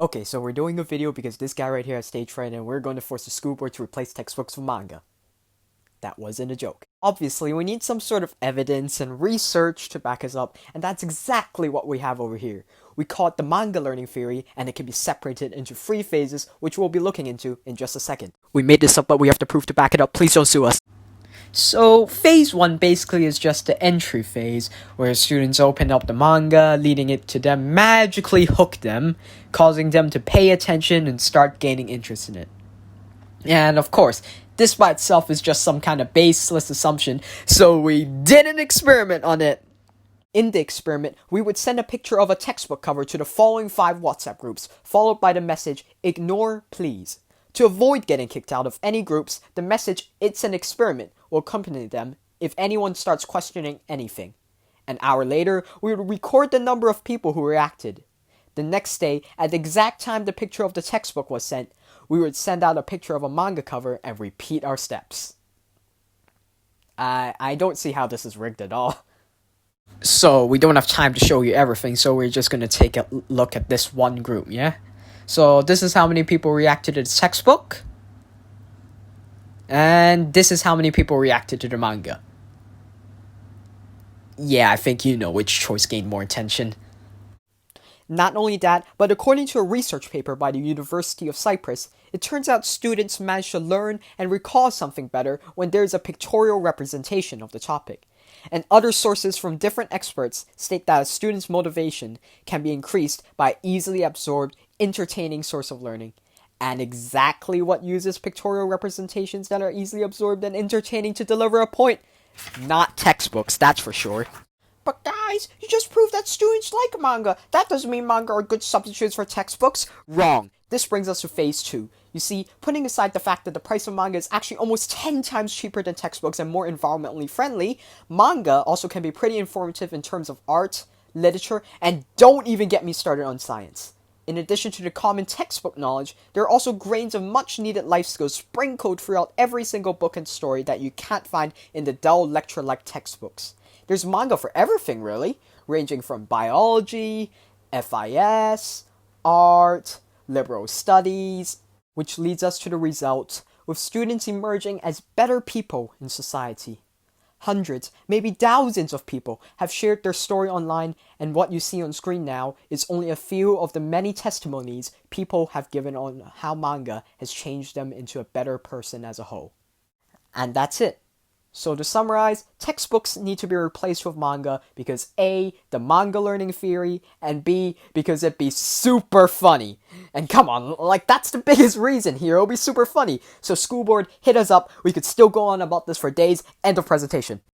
Okay, so we're doing a video because this guy right here has stage fright and we're going to force the school board to replace textbooks with manga. That wasn't a joke. Obviously, we need some sort of evidence and research to back us up, and that's exactly what we have over here. We call it the manga learning theory, and it can be separated into 3 phases, which we'll be looking into in just a second. We made this up, but we have to prove to back it up. Please don't sue us. So, phase 1 basically is just the entry phase, where students open up the manga, leading it to them magically hook them, causing them to pay attention and start gaining interest in it. And of course, this by itself is just some kind of baseless assumption, so we did an experiment on it. In the experiment, we would send a picture of a textbook cover to the following 5 WhatsApp groups, followed by the message, "Ignore, please." To avoid getting kicked out of any groups, the message, "It's an experiment," will accompany them if anyone starts questioning anything. An hour later, we would record the number of people who reacted. The next day, at the exact time the picture of the textbook was sent, we would send out a picture of a manga cover and repeat our steps. I don't see how this is rigged at all. So, we don't have time to show you everything, so we're just gonna take a look at this one group, yeah? So, this is how many people reacted to the textbook. And this is how many people reacted to the manga. Yeah, I think you know which choice gained more attention. Not only that, but according to a research paper by the University of Cyprus, it turns out students manage to learn and recall something better when there is a pictorial representation of the topic. And other sources from different experts state that a student's motivation can be increased by easily absorbed, entertaining source of learning. And exactly what uses pictorial representations that are easily absorbed and entertaining to deliver a point? Not textbooks, that's for sure. But guys, you just proved that students like manga. That doesn't mean manga are good substitutes for textbooks. Wrong. This brings us to phase 2. You see, putting aside the fact that the price of manga is actually almost 10 times cheaper than textbooks and more environmentally friendly, manga also can be pretty informative in terms of art, literature, and don't even get me started on science. In addition to the common textbook knowledge, there are also grains of much-needed life skills sprinkled throughout every single book and story that you can't find in the dull lecture-like textbooks. There's manga for everything, really, ranging from biology, FIS, art, liberal studies, which leads us to the result, with students emerging as better people in society. Hundreds, maybe thousands of people have shared their story online, and what you see on screen now is only a few of the many testimonies people have given on how manga has changed them into a better person as a whole. And that's it. So to summarize, textbooks need to be replaced with manga because A, the manga learning theory, and B, because it'd be super funny. And come on, like that's the biggest reason here, it'll be super funny. So school board, hit us up, we could still go on about this for days. End of presentation.